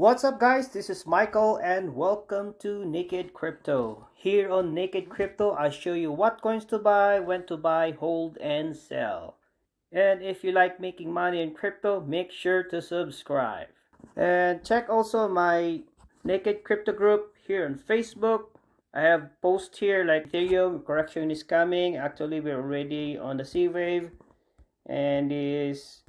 What's up guys, this is Michael and welcome to Naked Crypto. Here on Naked Crypto, I show you what coins to buy, when to buy, hold, and sell. And if you like making money in crypto, make sure to subscribe. And check also my Naked Crypto group here on Facebook. I have posts here like Ethereum correction is coming. Actually, we're already on the C wave, and this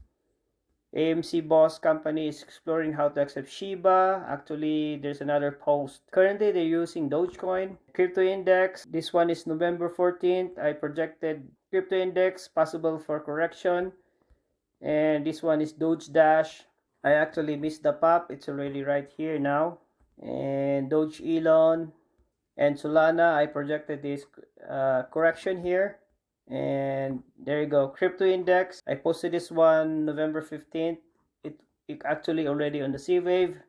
AMC Boss company is exploring how to accept Shiba. Actually, there's another post. Currently, they're using Dogecoin. Crypto Index. This one is November 14th. I projected Crypto Index possible for correction. And this one is Doge Dash. I actually missed the pop. It's already right here now. And Doge Elon and Solana. I projected this correction here. And there you go, Crypto Index. I posted this one November 15th. It actually already on the C wave.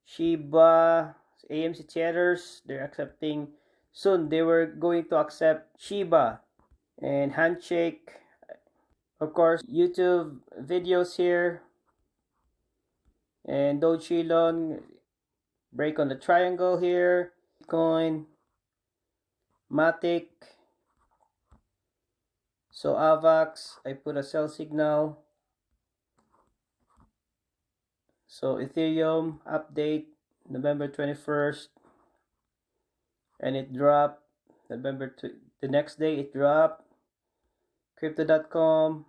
Shiba, AMC tethers, they're accepting soon. They were going to accept Shiba and Handshake. Of course, YouTube videos here. And Doge Elon, break on the triangle here. Bitcoin, Matic. So AVAX, I put a sell signal. So Ethereum update November 21st, and it dropped the next day it dropped. Crypto.com,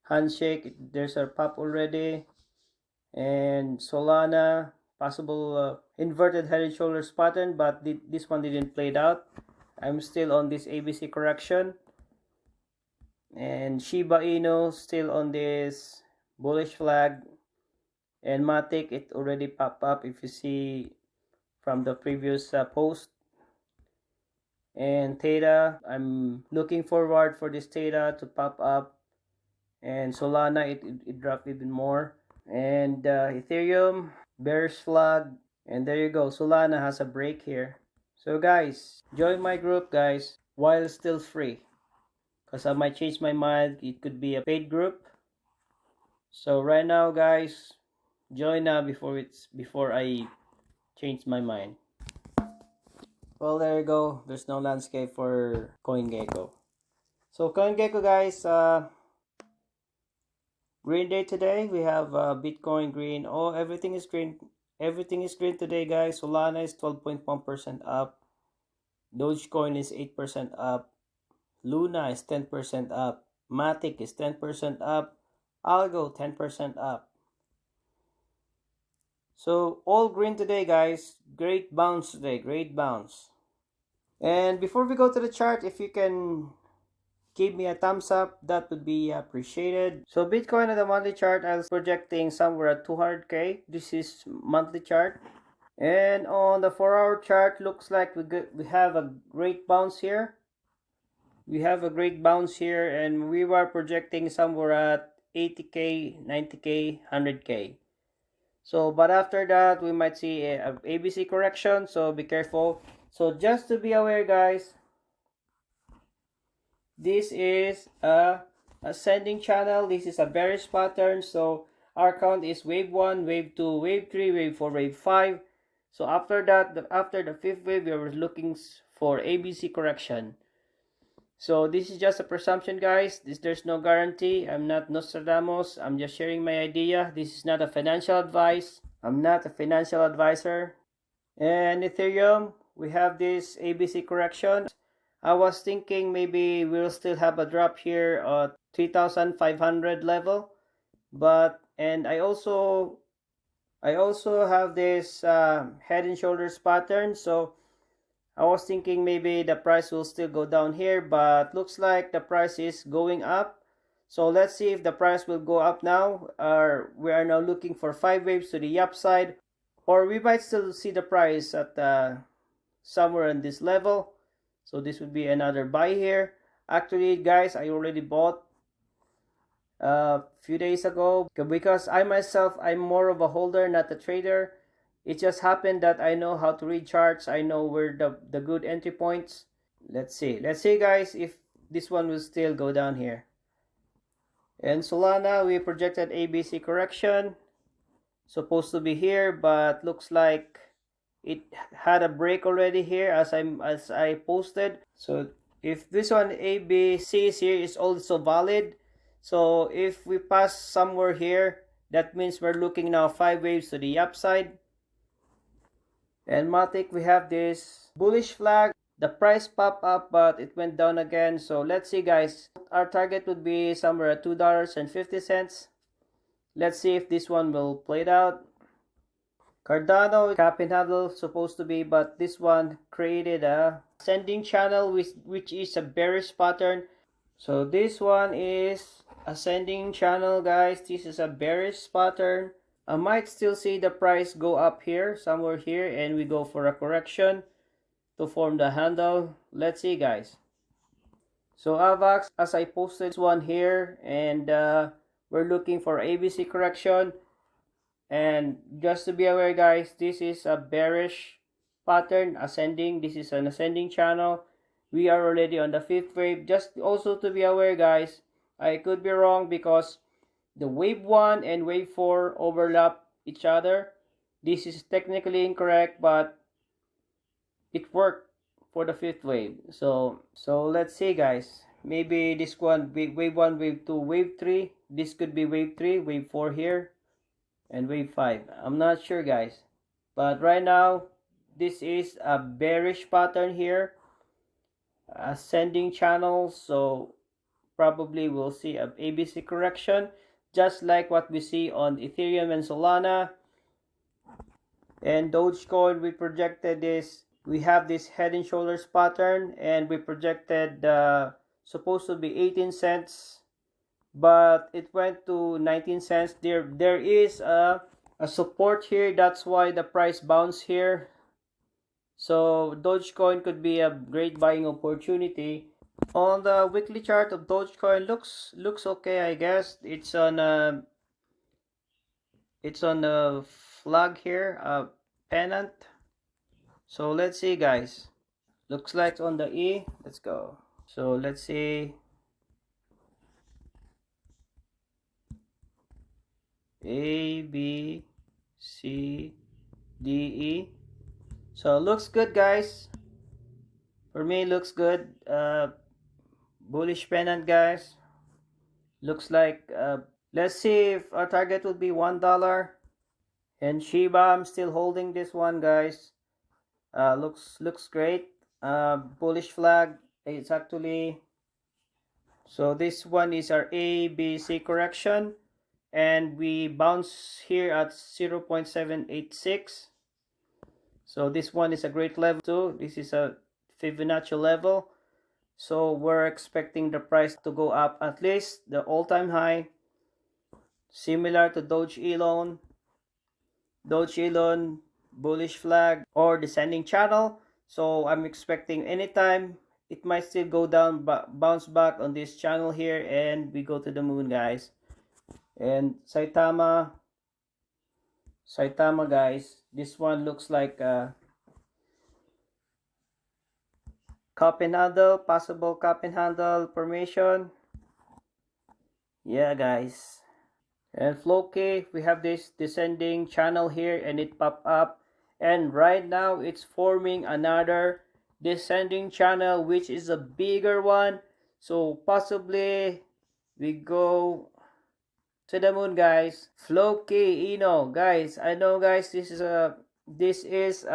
Handshake, there's a pop already. And Solana, possible inverted head and shoulders pattern, but this one didn't play it out. I'm still on this ABC correction. And Shiba Inu still on this bullish flag. And Matic, it already popped up if you see from the previous post. And Theta, I'm looking forward for this Theta to pop up. And Solana, it dropped even more. And Ethereum, bearish flag. And there you go, Solana has a break here. So guys, join my group guys while still free, because I might change my mind. It could be a paid group. So right now guys, join now before I change my mind. Well, there you go. There's no landscape for CoinGecko. So CoinGecko guys, green day today. We have Bitcoin green. Oh, everything is green. Everything is green today guys. Solana is 12.1% up. Dogecoin is 8% up. Luna is 10% up. Matic is 10% up. Algo 10% up. So all green today guys. Great bounce today, great bounce. And before we go to the chart, if you can give me a thumbs up, that would be appreciated. So Bitcoin on the monthly chart, I was projecting somewhere at 200k. This is monthly chart. And on the 4-hour chart, looks like we have a great bounce here. We have a great bounce here, and we were projecting somewhere at 80k, 90k, 100k. So, but after that, we might see a ABC correction, so be careful. So, just to be aware, guys, this is a ascending channel. This is a bearish pattern. So, our count is wave 1, wave 2, wave 3, wave 4, wave 5. So, after that, after the 5th wave, we were looking for ABC correction. So this is just a presumption guys. There's no guarantee. I'm not Nostradamus. I'm just sharing my idea. This is not a financial advice. I'm not a financial advisor. And Ethereum, we have this ABC correction. I was thinking maybe we'll still have a drop here at 3,500 level. And I also have this head and shoulders pattern. So I was thinking maybe the price will still go down here, but looks like the price is going up. So let's see if the price will go up now. We are now looking for 5 waves to the upside, or we might still see the price at somewhere in this level. So this would be another buy here. Actually, guys, I already bought a few days ago because I myself, I'm more of a holder, not a trader. It just happened that I know how to read charts. I know where the good entry points. Let's see guys if this one will still go down here. And Solana, we projected ABC correction. supposed to be here, but looks like it had a break already here as I posted. So if this one ABC is here, is also valid. So if we pass somewhere here, that means we're looking now 5 waves to the upside. And Matic, we have this bullish flag. The price popped up, but it went down again. So let's see, guys. Our target would be somewhere at $2.50. Let's see if this one will play it out. Cardano, cap and handle supposed to be, but this one created a ascending channel which is a bearish pattern. So this one is ascending channel, guys. This is a bearish pattern. I might still see the price go up here, somewhere here, and we go for a correction to form the handle. Let's see, guys. So AVAX, as I posted this one here, and we're looking for ABC correction. And just to be aware, guys, this is a bearish pattern, ascending. This is an ascending channel. We are already on the 5th wave. Just also to be aware, guys, I could be wrong because the wave 1 and wave 4 overlap each other. This is technically incorrect, but it worked for the 5th wave. So let's see, guys. Maybe this one, wave 1, wave 2, wave 3. This could be wave 3, wave 4 here, and wave 5. I'm not sure, guys. But right now, this is a bearish pattern here. Ascending channel. So probably we'll see a ABC correction, just like what we see on Ethereum and Solana. And Dogecoin, we projected this. We have this head and shoulders pattern, and we projected supposed to be 18 cents, but it went to 19 cents. There is a support here. That's why the price bounced here. So Dogecoin could be a great buying opportunity. On the weekly chart of Dogecoin, looks okay, I guess. It's on a flag here, a pennant. So let's see, guys. Looks like it's on the E. Let's go. So let's see. A, B, C, D, E. So looks good, guys. For me, looks good. Bullish pennant, guys. Looks like let's see if our target would be $1. And Shiba, I'm still holding this one, guys. Looks great. Bullish flag. It's actually, so this one is our ABC correction, and we bounce here at 0.786. So this one is a great level too. This is a Fibonacci level. So we're expecting the price to go up at least the all-time high, similar to Doge Elon, bullish flag, or descending channel. So I'm expecting anytime it might still go down, but bounce back on this channel here, and we go to the moon, guys. And Saitama, guys, this one looks like a cup and handle, possible cup and handle formation. Yeah, guys. And Floki, we have this descending channel here, and it popped up, and right now it's forming another descending channel, which is a bigger one. So possibly we go to the moon, guys. Floki, guys, I know, guys, this is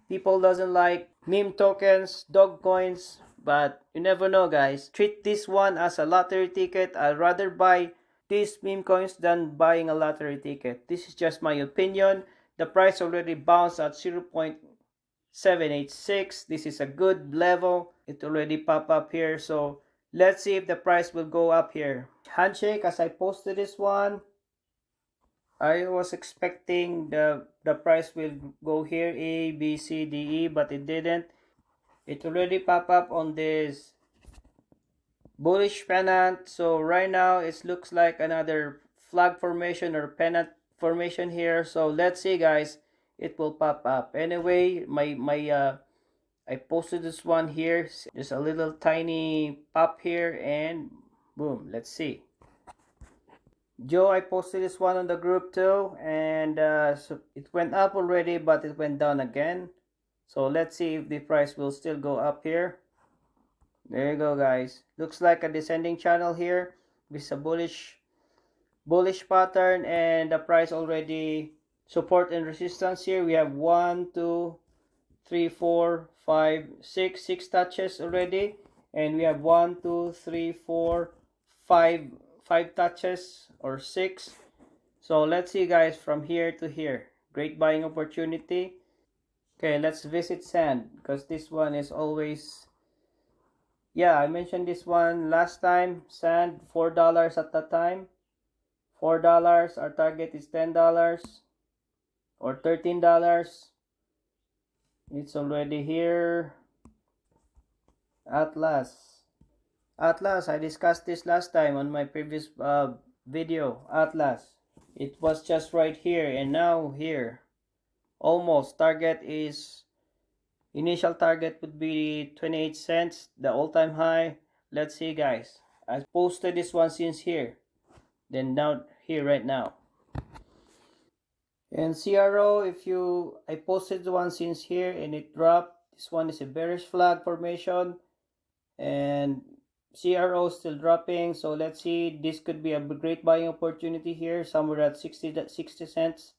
people doesn't like meme tokens, dog coins, but you never know, guys. Treat this one as a lottery ticket. I'd rather buy these meme coins than buying a lottery ticket. This is just my opinion. The price already bounced at 0.786. This is a good level. It already popped up here. So let's see if the price will go up here. Handshake, as I posted this one, I was expecting the price will go here, A, B, C, D, E, but it didn't. It already popped up on this bullish pennant. So right now it looks like another flag formation or pennant formation here. So let's see, guys, it will pop up. Anyway, I posted this one here. There's a little tiny pop here, and boom, let's see. Joe, I posted this one on the group too, and so it went up already, but it went down again. So let's see if the price will still go up here. There you go, guys. Looks like a descending channel here with a bullish pattern, and the price already support and resistance here. We have 1, 2, 3, 4, 5, 6 touches already, and we have 1, 2, 3, 4, 5 touches or 6. So let's see, guys, from here to here. Great buying opportunity. Okay, let's visit sand because this one is always, yeah, I mentioned this one last time. Sand, $4 at the time. $4. Our target is $10 or $13. It's already here. Atlas, I discussed this last time on my previous video. Atlas, it was just right here, and now here. Almost. Target is, initial target would be 28 cents, the all-time high. Let's see, guys. I posted this one since here, then now here right now. And CRO, I posted the one since here and it dropped. This one is a bearish flag formation, and CRO still dropping. So let's see, this could be a great buying opportunity here, somewhere at 60 cents.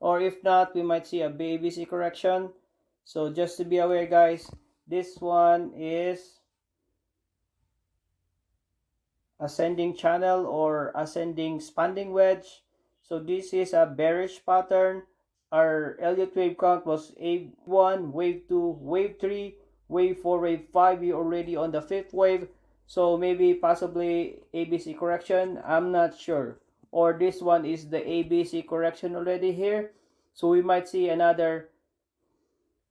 Or if not, we might see a ABC correction. So just to be aware, guys, this one is ascending channel or ascending expanding wedge. So this is a bearish pattern. Our Elliott wave count was wave 1, wave 2, wave 3, wave 4, wave 5. We already on the 5th wave. So maybe possibly ABC correction. I'm not sure. Or this one is the ABC correction already here. So we might see another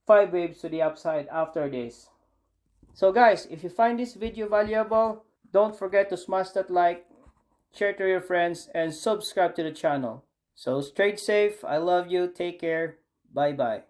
5 waves to the upside after this. So guys, if you find this video valuable, don't forget to smash that like, share to your friends, and subscribe to the channel. So trade safe. I love you. Take care. Bye bye.